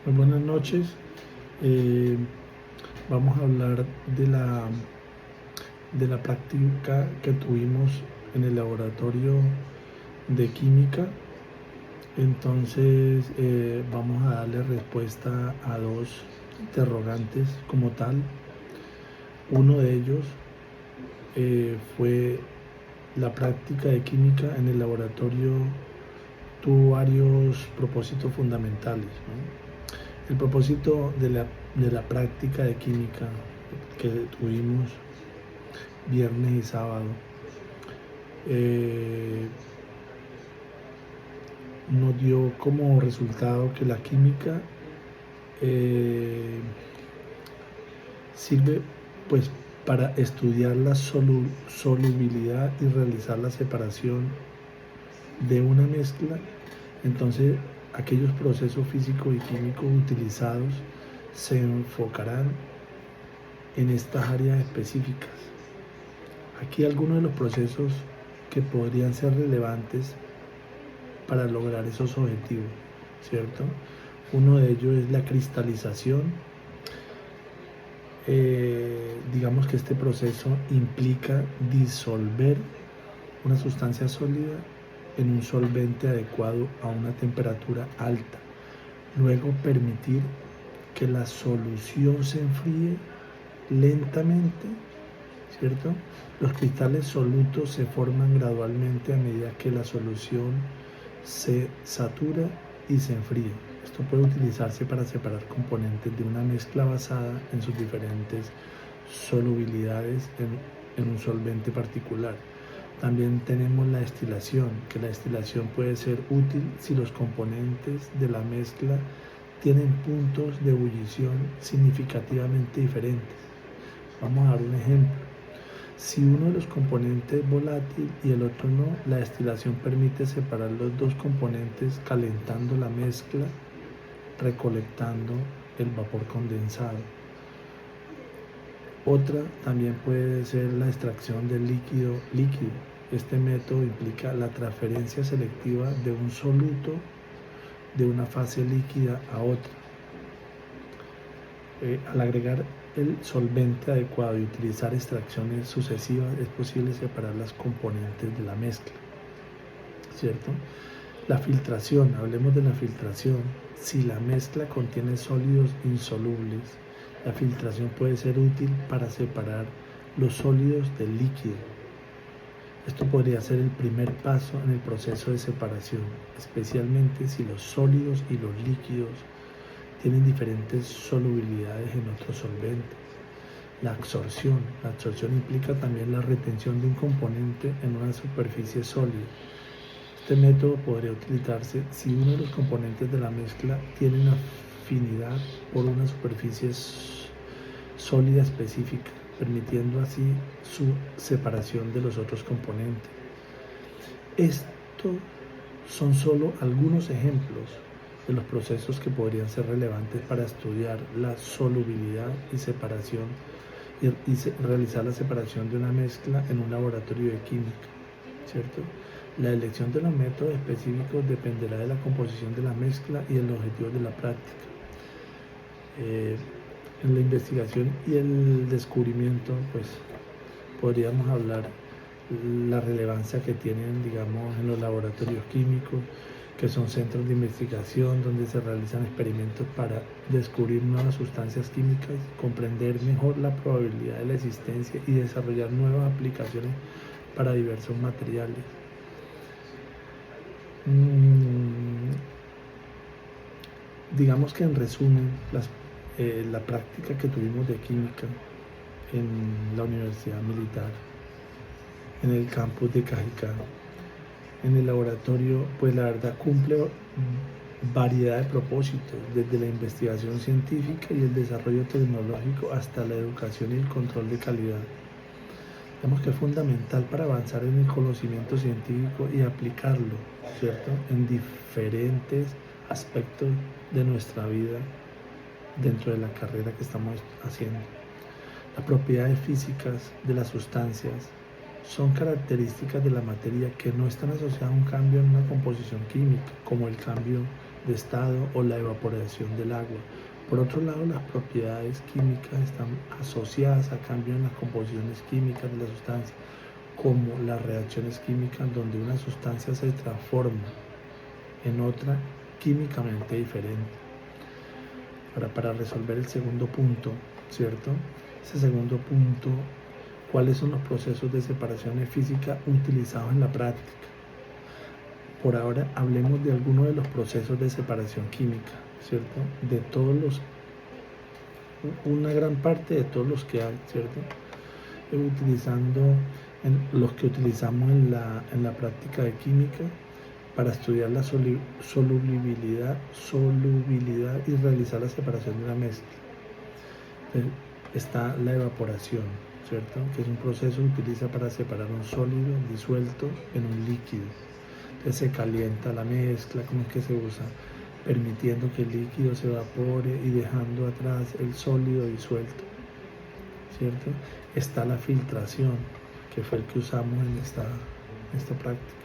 Muy buenas noches. Eh, Vamos a hablar de la práctica que tuvimos en el laboratorio de química. Entonces vamos a darle respuesta a dos interrogantes como tal. Uno de ellos fue la práctica de química en el laboratorio tuvo varios propósitos fundamentales, ¿no? El propósito de la práctica de química que tuvimos viernes y sábado eh, nos dio como resultado que la química sirve pues para estudiar la solubilidad y realizar la separación de una mezcla. Entonces aquellos procesos físicos y químicos utilizados se enfocarán en estas áreas específicas. Aquí algunos de los procesos que podrían ser relevantes para lograr esos objetivos, ¿cierto? Uno de ellos es la cristalización. Digamos que este proceso implica disolver una sustancia sólida en un solvente adecuado a una temperatura alta, luego permitir que la solución se enfríe lentamente, ¿cierto? Los cristales solutos se forman gradualmente a medida que la solución se satura y se enfría. Esto puede utilizarse para separar componentes de una mezcla basada en sus diferentes solubilidades en un solvente particular. También tenemos la destilación, que la destilación puede ser útil si los componentes de la mezcla tienen puntos de ebullición significativamente diferentes. Vamos a dar un ejemplo. Si uno de los componentes es volátil y el otro no, la destilación permite separar los dos componentes calentando la mezcla, recolectando el vapor condensado. Otra también puede ser la extracción del líquido. Este método implica la transferencia selectiva de un soluto de una fase líquida a otra. Al agregar el solvente adecuado y utilizar extracciones sucesivas es posible separar las componentes de la mezcla, ¿cierto? La filtración, hablemos de la filtración. Si la mezcla contiene sólidos insolubles, la filtración puede ser útil para separar los sólidos del líquido. Esto podría ser el primer paso en el proceso de separación, especialmente si los sólidos y los líquidos tienen diferentes solubilidades en otros solventes. La absorción implica también la retención de un componente en una superficie sólida. Este método podría utilizarse si uno de los componentes de la mezcla tiene una afinidad por una superficie sólida específica, permitiendo así su separación de los otros componentes. Estos son solo algunos ejemplos de los procesos que podrían ser relevantes para estudiar la solubilidad y separación y realizar la separación de una mezcla en un laboratorio de química, ¿cierto? La elección de los métodos específicos dependerá de la composición de la mezcla y de los objetivos de la práctica. En la investigación y el descubrimiento, pues podríamos hablar la relevancia que tienen, digamos, en los laboratorios químicos, que son centros de investigación donde se realizan experimentos para descubrir nuevas sustancias químicas, comprender mejor la probabilidad de la existencia y desarrollar nuevas aplicaciones para diversos materiales. Digamos que en resumen, la práctica que tuvimos de química en la Universidad Militar, en el campus de Cajicá, en el laboratorio, pues la verdad cumple variedad de propósitos, desde la investigación científica y el desarrollo tecnológico hasta la educación y el control de calidad. Digamos que es fundamental para avanzar en el conocimiento científico y aplicarlo, ¿cierto?, en diferentes aspectos de nuestra vida dentro de la carrera que estamos haciendo. Las propiedades físicas de las sustancias son características de la materia que no están asociadas a un cambio en una composición química, como el cambio de estado o la evaporación del agua. Por otro lado, las propiedades químicas están asociadas a cambios en las composiciones químicas de la sustancia, como las reacciones químicas donde una sustancia se transforma en otra químicamente diferente. Ahora, para resolver el segundo punto, ¿cierto? Ese segundo punto, ¿cuáles son los procesos de separación física utilizados en la práctica? Por ahora hablemos de algunos de los procesos de separación química, ¿cierto? De todos una gran parte de todos los que hay, ¿cierto? Los que utilizamos en la práctica de química para estudiar la solubilidad y realizar la separación de una mezcla. Está la evaporación, ¿cierto? Que es un proceso que se utiliza para separar un sólido disuelto en un líquido. Entonces se calienta la mezcla, como es que se usa, permitiendo que el líquido se evapore y dejando atrás el sólido disuelto, ¿cierto? Está la filtración, que fue el que usamos en esta práctica,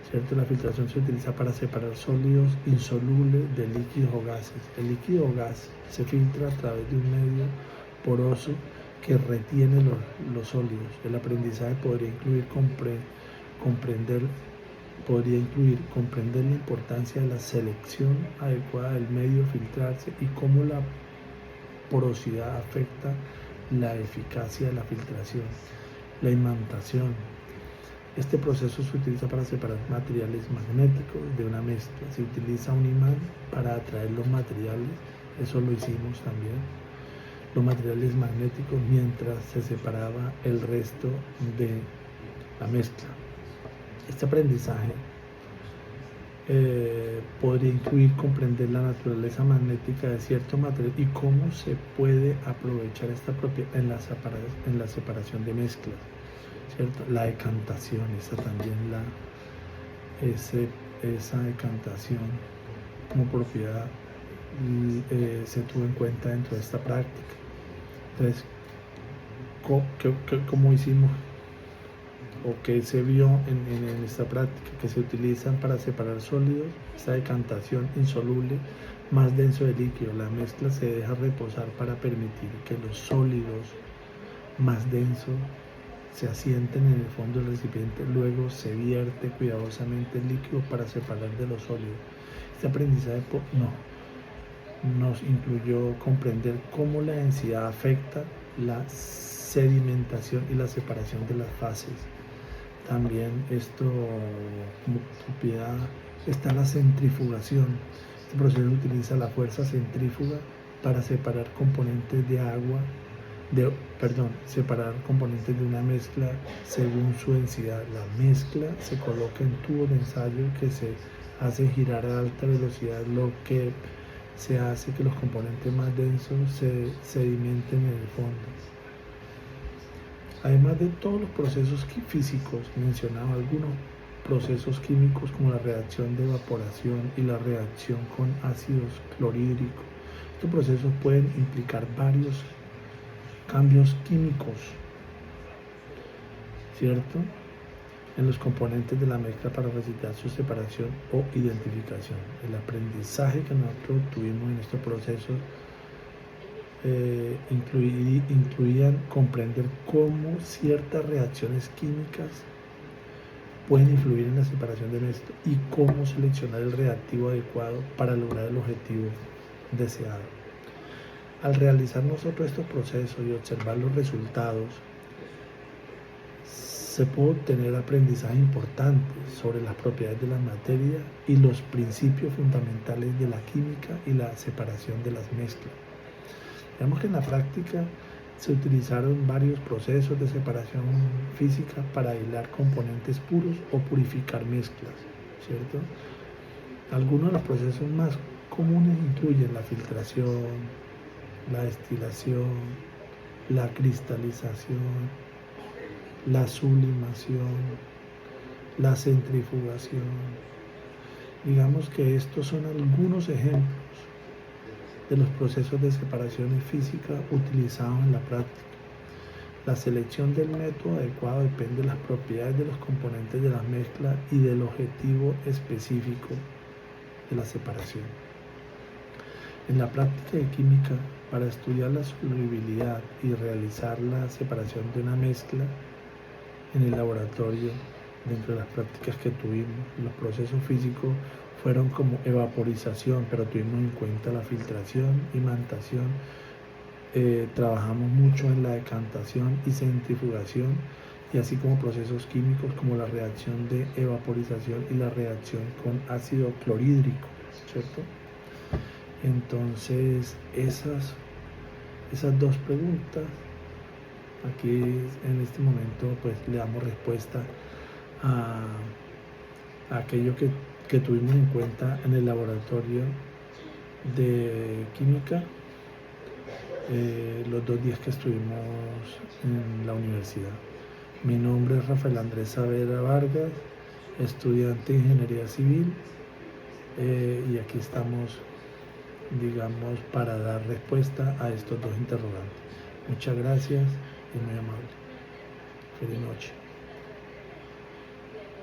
¿cierto? La filtración se utiliza para separar sólidos insolubles de líquidos o gases. El líquido o gas se filtra a través de un medio poroso que retiene los sólidos. El aprendizaje podría incluir comprender la importancia de la selección adecuada del medio a filtrarse y cómo la porosidad afecta la eficacia de la filtración. La imantación. Este proceso se utiliza para separar materiales magnéticos de una mezcla. Se utiliza un imán para atraer los materiales, eso lo hicimos también, los materiales magnéticos mientras se separaba el resto de la mezcla. Este aprendizaje podría incluir comprender la naturaleza magnética de cierto material y cómo se puede aprovechar esta propiedad en la separación de mezclas, ¿cierto? La decantación, esa decantación como propiedad se tuvo en cuenta dentro de esta práctica. Entonces, ¿cómo hicimos? O que se vio en esta práctica, que se utilizan para separar sólidos, esta decantación insoluble más denso de líquido. La mezcla se deja reposar para permitir que los sólidos más densos se asienten en el fondo del recipiente, luego se vierte cuidadosamente el líquido para separar de los sólidos. Este aprendizaje nos incluyó comprender cómo la densidad afecta la sedimentación y la separación de las fases. También esto como propiedad está la centrifugación. Este proceso utiliza la fuerza centrífuga para separar componentes separar componentes de una mezcla según su densidad. La mezcla se coloca en tubos de ensayo que se hace girar a alta velocidad, lo que se hace que los componentes más densos se sedimenten en el fondo. Además de todos los procesos físicos mencionados, algunos procesos químicos como la reacción de evaporación y la reacción con ácidos clorhídricos. Estos procesos pueden implicar varios cambios químicos, ¿cierto?, en los componentes de la mezcla para facilitar su separación o identificación. El aprendizaje que nosotros tuvimos en estos procesos incluían comprender cómo ciertas reacciones químicas pueden influir en la separación de mezcla y cómo seleccionar el reactivo adecuado para lograr el objetivo deseado. Al realizar nosotros estos procesos y observar los resultados, se puede obtener aprendizaje importante sobre las propiedades de la materia y los principios fundamentales de la química y la separación de las mezclas. Digamos que en la práctica se utilizaron varios procesos de separación física para aislar componentes puros o purificar mezclas, ¿cierto? Algunos de los procesos más comunes incluyen la filtración, la destilación, la cristalización, la sublimación, la centrifugación. Digamos que estos son algunos ejemplos de los procesos de separación física utilizados en la práctica. La selección del método adecuado depende de las propiedades de los componentes de la mezcla y del objetivo específico de la separación. En la práctica de química, para estudiar la solubilidad y realizar la separación de una mezcla en el laboratorio, dentro de las prácticas que tuvimos, los procesos físicos fueron como evaporización, pero tuvimos en cuenta la filtración, imantación. Trabajamos mucho en la decantación y centrifugación, y así como procesos químicos como la reacción de evaporización y la reacción con ácido clorhídrico, ¿cierto? Entonces, esas dos preguntas, aquí en este momento pues le damos respuesta a aquello que tuvimos en cuenta en el laboratorio de química los 2 días que estuvimos en la universidad. Mi nombre es Rafael Andrés Saavedra Vargas, estudiante de Ingeniería Civil, y aquí estamos, digamos, para dar respuesta a estos 2 interrogantes. Muchas gracias y muy amable. Feliz noche.